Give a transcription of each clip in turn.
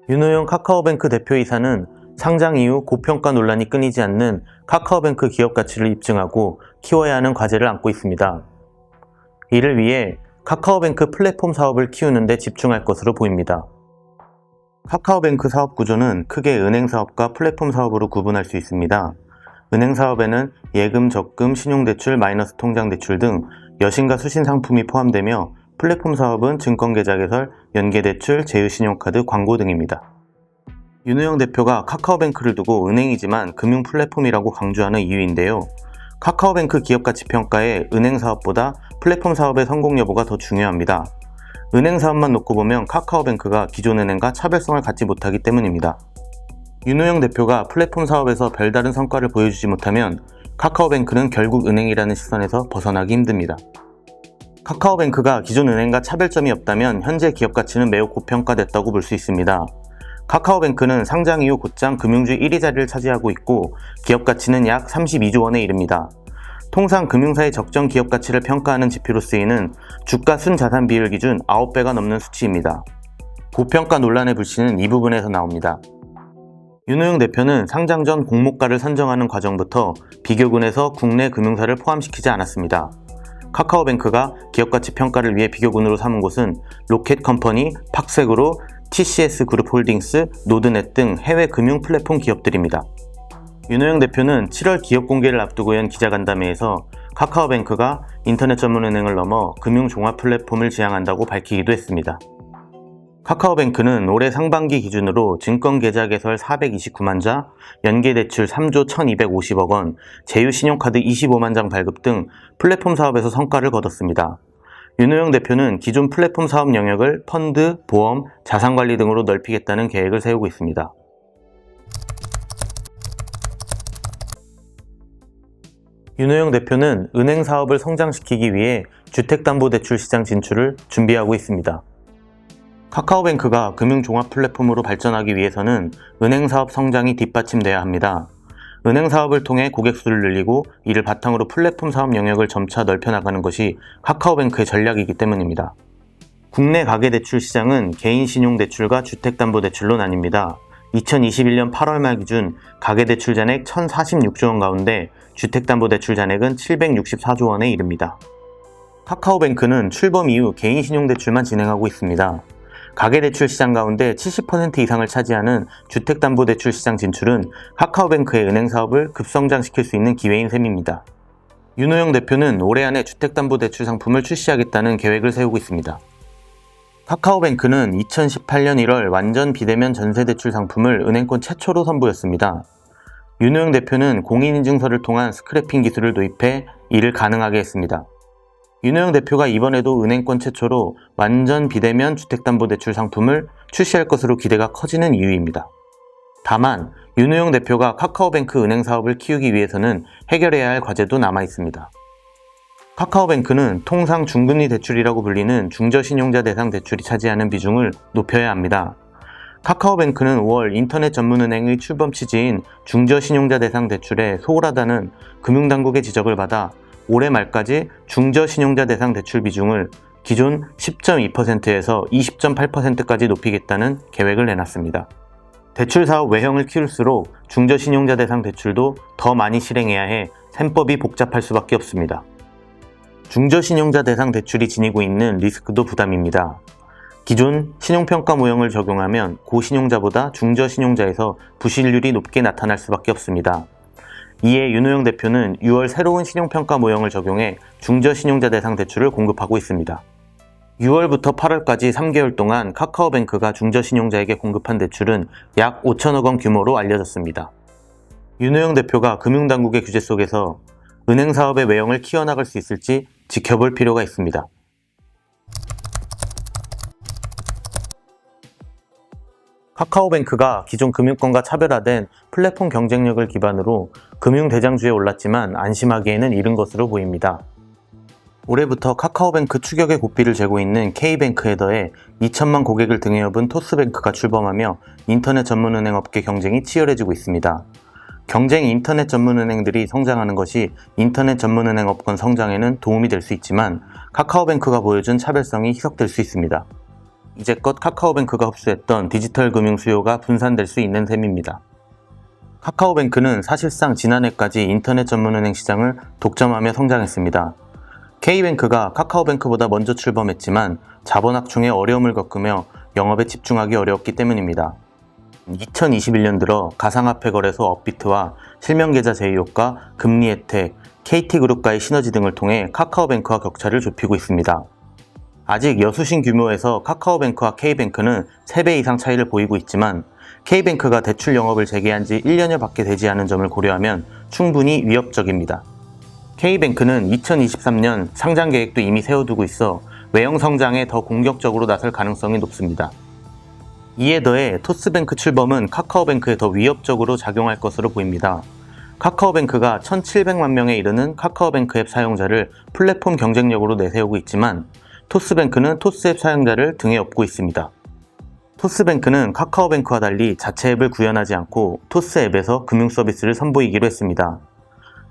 윤호영 카카오뱅크 대표이사는 상장 이후 고평가 논란이 끊이지 않는 카카오뱅크 기업 가치를 입증하고 키워야 하는 과제를 안고 있습니다. 이를 위해 카카오뱅크 플랫폼 사업을 키우는 데 집중할 것으로 보입니다. 카카오뱅크 사업 구조는 크게 은행 사업과 플랫폼 사업으로 구분할 수 있습니다. 은행 사업에는 예금, 적금, 신용대출, 마이너스 통장대출 등 여신과 수신 상품이 포함되며 플랫폼 사업은 증권계좌 개설, 연계대출, 제휴신용카드, 광고 등입니다. 윤호영 대표가 카카오뱅크를 두고 은행이지만 금융 플랫폼이라고 강조하는 이유인데요. 카카오뱅크 기업가치평가에 은행 사업보다 플랫폼 사업의 성공 여부가 더 중요합니다. 은행 사업만 놓고 보면 카카오뱅크가 기존 은행과 차별성을 갖지 못하기 때문입니다. 윤호영 대표가 플랫폼 사업에서 별다른 성과를 보여주지 못하면 카카오뱅크는 결국 은행이라는 시선에서 벗어나기 힘듭니다. 카카오뱅크가 기존 은행과 차별점이 없다면 현재 기업 가치는 매우 고평가됐다고 볼 수 있습니다. 카카오뱅크는 상장 이후 곧장 금융주 1위 자리를 차지하고 있고 기업 가치는 약 32조 원에 이릅니다. 통상 금융사의 적정 기업 가치를 평가하는 지표로 쓰이는 주가 순자산 비율 기준 9배가 넘는 수치입니다. 고평가 논란의 불씨는 이 부분에서 나옵니다. 윤호영 대표는 상장 전 공모가를 선정하는 과정부터 비교군에서 국내 금융사를 포함시키지 않았습니다. 카카오뱅크가 기업가치 평가를 위해 비교군으로 삼은 곳은 로켓컴퍼니, 팍세그로, TCS 그룹 홀딩스, 노드넷 등 해외 금융 플랫폼 기업들입니다. 윤호영 대표는 7월 기업 공개를 앞두고 연 기자간담회에서 카카오뱅크가 인터넷 전문은행을 넘어 금융 종합 플랫폼을 지향한다고 밝히기도 했습니다. 카카오뱅크는 올해 상반기 기준으로 증권계좌 개설 429만 자, 연계대출 3조 1250억 원, 제휴신용카드 25만 장 발급 등 플랫폼 사업에서 성과를 거뒀습니다. 윤호영 대표는 기존 플랫폼 사업 영역을 펀드, 보험, 자산관리 등으로 넓히겠다는 계획을 세우고 있습니다. 윤호영 대표는 은행 사업을 성장시키기 위해 주택담보대출 시장 진출을 준비하고 있습니다. 카카오뱅크가 금융종합 플랫폼으로 발전하기 위해서는 은행 사업 성장이 뒷받침돼야 합니다. 은행 사업을 통해 고객 수를 늘리고 이를 바탕으로 플랫폼 사업 영역을 점차 넓혀나가는 것이 카카오뱅크의 전략이기 때문입니다. 국내 가계대출 시장은 개인신용대출과 주택담보대출로 나뉩니다. 2021년 8월 말 기준 가계대출 잔액 1,046조 원 가운데 주택담보대출 잔액은 764조 원에 이릅니다. 카카오뱅크는 출범 이후 개인신용대출만 진행하고 있습니다. 가계대출 시장 가운데 70% 이상을 차지하는 주택담보대출 시장 진출은 카카오뱅크의 은행 사업을 급성장시킬 수 있는 기회인 셈입니다. 윤호영 대표는 올해 안에 주택담보대출 상품을 출시하겠다는 계획을 세우고 있습니다. 카카오뱅크는 2018년 1월 완전 비대면 전세대출 상품을 은행권 최초로 선보였습니다. 윤호영 대표는 공인인증서를 통한 스크래핑 기술을 도입해 이를 가능하게 했습니다. 윤호영 대표가 이번에도 은행권 최초로 완전 비대면 주택담보대출 상품을 출시할 것으로 기대가 커지는 이유입니다. 다만 윤호영 대표가 카카오뱅크 은행 사업을 키우기 위해서는 해결해야 할 과제도 남아 있습니다. 카카오뱅크는 통상 중금리 대출이라고 불리는 중저신용자 대상 대출이 차지하는 비중을 높여야 합니다. 카카오뱅크는 5월 인터넷 전문은행의 출범 취지인 중저신용자 대상 대출에 소홀하다는 금융당국의 지적을 받아 올해 말까지 중저신용자 대상 대출 비중을 기존 10.2%에서 20.8%까지 높이겠다는 계획을 내놨습니다. 대출 사업 외형을 키울수록 중저신용자 대상 대출도 더 많이 실행해야 해 셈법이 복잡할 수밖에 없습니다. 중저신용자 대상 대출이 지니고 있는 리스크도 부담입니다. 기존 신용평가 모형을 적용하면 고신용자보다 중저신용자에서 부실률이 높게 나타날 수밖에 없습니다. 이에 윤호영 대표는 6월 새로운 신용평가 모형을 적용해 중저신용자 대상 대출을 공급하고 있습니다. 6월부터 8월까지 3개월 동안 카카오뱅크가 중저신용자에게 공급한 대출은 약 5천억 원 규모로 알려졌습니다. 윤호영 대표가 금융당국의 규제 속에서 은행 사업의 외형을 키워나갈 수 있을지 지켜볼 필요가 있습니다. 카카오뱅크가 기존 금융권과 차별화된 플랫폼 경쟁력을 기반으로 금융대장주에 올랐지만 안심하기에는 이른 것으로 보입니다. 올해부터 카카오뱅크 추격의 고삐를 재고 있는 K뱅크에 더해 2천만 고객을 등에 업은 토스뱅크가 출범하며 인터넷 전문은행 업계 경쟁이 치열해지고 있습니다. 경쟁 인터넷 전문은행들이 성장하는 것이 인터넷 전문은행 업권 성장에는 도움이 될 수 있지만 카카오뱅크가 보여준 차별성이 희석될 수 있습니다. 이제껏 카카오뱅크가 흡수했던 디지털 금융 수요가 분산될 수 있는 셈입니다. 카카오뱅크는 사실상 지난해까지 인터넷 전문은행 시장을 독점하며 성장했습니다. K뱅크가 카카오뱅크보다 먼저 출범했지만 자본 확충에 어려움을 겪으며 영업에 집중하기 어려웠기 때문입니다. 2021년 들어 가상화폐 거래소 업비트와 실명계좌 제휴효과, 금리 혜택, KT그룹과의 시너지 등을 통해 카카오뱅크와 격차를 좁히고 있습니다. 아직 여수신 규모에서 카카오뱅크와 K뱅크는 3배 이상 차이를 보이고 있지만 K뱅크가 대출 영업을 재개한 지 1년여 밖에 되지 않은 점을 고려하면 충분히 위협적입니다. K뱅크는 2023년 상장 계획도 이미 세워두고 있어 외형 성장에 더 공격적으로 나설 가능성이 높습니다. 이에 더해 토스뱅크 출범은 카카오뱅크에 더 위협적으로 작용할 것으로 보입니다. 카카오뱅크가 1,700만 명에 이르는 카카오뱅크 앱 사용자를 플랫폼 경쟁력으로 내세우고 있지만 토스뱅크는 토스앱 사용자를 등에 업고 있습니다. 토스뱅크는 카카오뱅크와 달리 자체 앱을 구현하지 않고 토스앱에서 금융 서비스를 선보이기로 했습니다.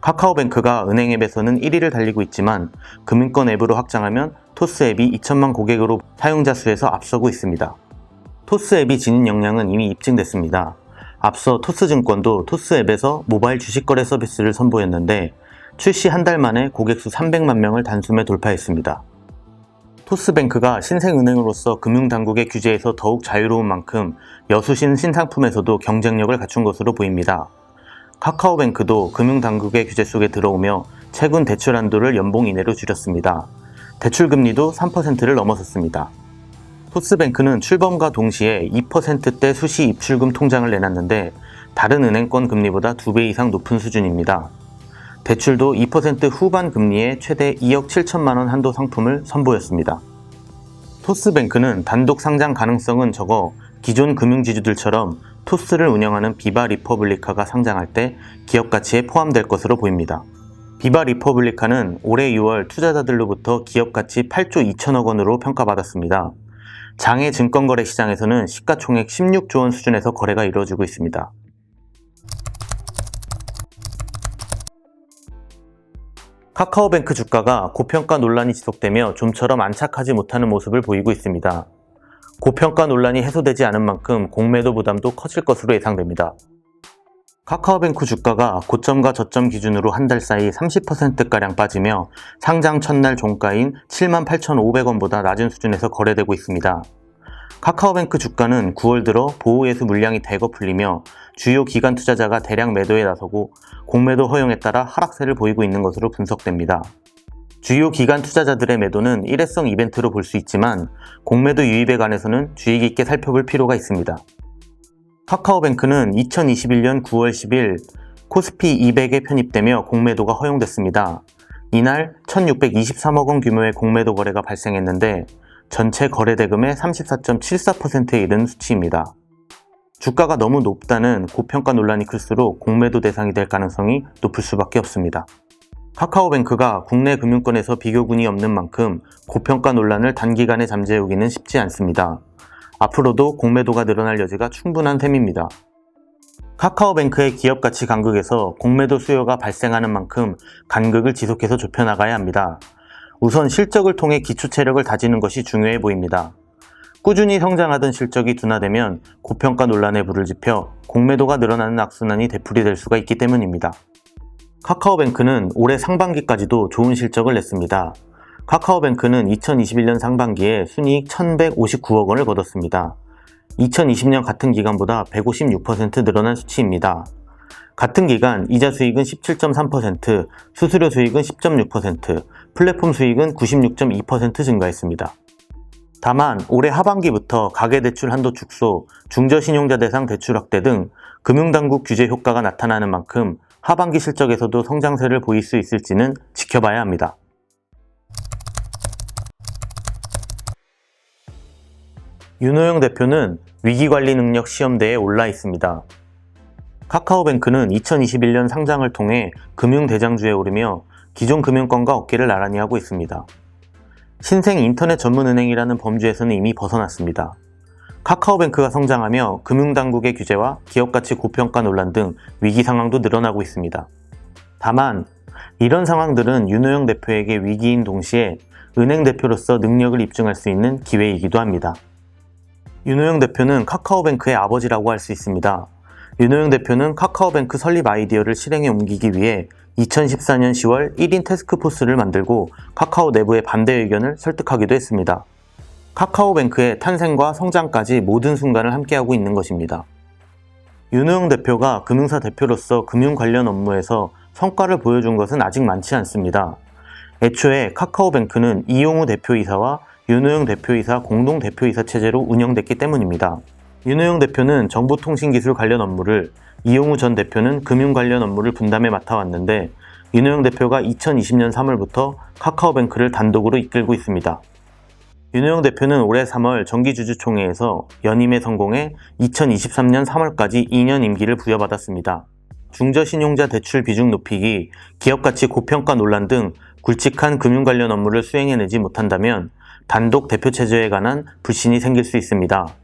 카카오뱅크가 은행 앱에서는 1위를 달리고 있지만 금융권 앱으로 확장하면 토스앱이 2천만 고객으로 사용자 수에서 앞서고 있습니다. 토스앱이 지닌 역량은 이미 입증됐습니다. 앞서 토스증권도 토스앱에서 모바일 주식거래 서비스를 선보였는데 출시 한 달 만에 고객수 300만 명을 단숨에 돌파했습니다. 토스뱅크가 신생은행으로서 금융당국의 규제에서 더욱 자유로운 만큼 여수신 신상품에서도 경쟁력을 갖춘 것으로 보입니다. 카카오뱅크도 금융당국의 규제 속에 들어오며 최근 대출 한도를 연봉 이내로 줄였습니다. 대출금리도 3%를 넘어섰습니다. 토스뱅크는 출범과 동시에 2%대 수시 입출금 통장을 내놨는데 다른 은행권 금리보다 2배 이상 높은 수준입니다. 대출도 2% 후반 금리에 최대 2억 7천만 원 한도 상품을 선보였습니다. 토스뱅크는 단독 상장 가능성은 적어 기존 금융지주들처럼 토스를 운영하는 비바 리퍼블리카가 상장할 때 기업가치에 포함될 것으로 보입니다. 비바 리퍼블리카는 올해 6월 투자자들로부터 기업가치 8조 2천억 원으로 평가받았습니다. 장외 증권거래 시장에서는 시가총액 16조 원 수준에서 거래가 이루어지고 있습니다. 카카오뱅크 주가가 고평가 논란이 지속되며 좀처럼 안착하지 못하는 모습을 보이고 있습니다. 고평가 논란이 해소되지 않은 만큼 공매도 부담도 커질 것으로 예상됩니다. 카카오뱅크 주가가 고점과 저점 기준으로 한 달 사이 30%가량 빠지며 상장 첫날 종가인 78,500원보다 낮은 수준에서 거래되고 있습니다. 카카오뱅크 주가는 9월 들어 보호예수 물량이 대거 풀리며 주요 기관 투자자가 대량 매도에 나서고 공매도 허용에 따라 하락세를 보이고 있는 것으로 분석됩니다. 주요 기관 투자자들의 매도는 일회성 이벤트로 볼 수 있지만 공매도 유입에 관해서는 주의 깊게 살펴볼 필요가 있습니다. 카카오뱅크는 2021년 9월 10일 코스피 200에 편입되며 공매도가 허용됐습니다. 이날 1,623억 원 규모의 공매도 거래가 발생했는데 전체 거래 대금의 34.74%에 이른 수치입니다. 주가가 너무 높다는 고평가 논란이 클수록 공매도 대상이 될 가능성이 높을 수밖에 없습니다. 카카오뱅크가 국내 금융권에서 비교군이 없는 만큼 고평가 논란을 단기간에 잠재우기는 쉽지 않습니다. 앞으로도 공매도가 늘어날 여지가 충분한 셈입니다. 카카오뱅크의 기업가치 간극에서 공매도 수요가 발생하는 만큼 간극을 지속해서 좁혀나가야 합니다. 우선 실적을 통해 기초 체력을 다지는 것이 중요해 보입니다. 꾸준히 성장하던 실적이 둔화되면 고평가 논란에 불을 지펴 공매도가 늘어나는 악순환이 되풀이될 수가 있기 때문입니다. 카카오뱅크는 올해 상반기까지도 좋은 실적을 냈습니다. 카카오뱅크는 2021년 상반기에 순이익 1,159억 원을 거뒀습니다. 2020년 같은 기간보다 156% 늘어난 수치입니다. 같은 기간 이자 수익은 17.3%, 수수료 수익은 10.6%, 플랫폼 수익은 96.2% 증가했습니다. 다만 올해 하반기부터 가계대출 한도 축소, 중저신용자 대상 대출 확대 등 금융당국 규제 효과가 나타나는 만큼 하반기 실적에서도 성장세를 보일 수 있을지는 지켜봐야 합니다. 윤호영 대표는 위기관리 능력 시험대에 올라 있습니다. 카카오뱅크는 2021년 상장을 통해 금융대장주에 오르며 기존 금융권과 어깨를 나란히 하고 있습니다. 신생 인터넷 전문은행이라는 범주에서는 이미 벗어났습니다. 카카오뱅크가 성장하며 금융당국의 규제와 기업가치 고평가 논란 등 위기 상황도 늘어나고 있습니다. 다만 이런 상황들은 윤호영 대표에게 위기인 동시에 은행 대표로서 능력을 입증할 수 있는 기회이기도 합니다. 윤호영 대표는 카카오뱅크의 아버지라고 할 수 있습니다. 윤호영 대표는 카카오뱅크 설립 아이디어를 실행에 옮기기 위해 2014년 10월 1인 태스크포스를 만들고 카카오 내부의 반대 의견을 설득하기도 했습니다. 카카오뱅크의 탄생과 성장까지 모든 순간을 함께하고 있는 것입니다. 윤호영 대표가 금융사 대표로서 금융 관련 업무에서 성과를 보여준 것은 아직 많지 않습니다. 애초에 카카오뱅크는 이용우 대표이사와 윤호영 대표이사 공동 대표이사 체제로 운영됐기 때문입니다. 윤호영 대표는 정보통신기술 관련 업무를, 이용우 전 대표는 금융 관련 업무를 분담해 맡아왔는데 윤호영 대표가 2020년 3월부터 카카오뱅크를 단독으로 이끌고 있습니다. 윤호영 대표는 올해 3월 정기주주총회에서 연임에 성공해 2023년 3월까지 2년 임기를 부여받았습니다. 중저신용자 대출 비중 높이기, 기업가치 고평가 논란 등 굵직한 금융 관련 업무를 수행해내지 못한다면 단독 대표 체제에 관한 불신이 생길 수 있습니다.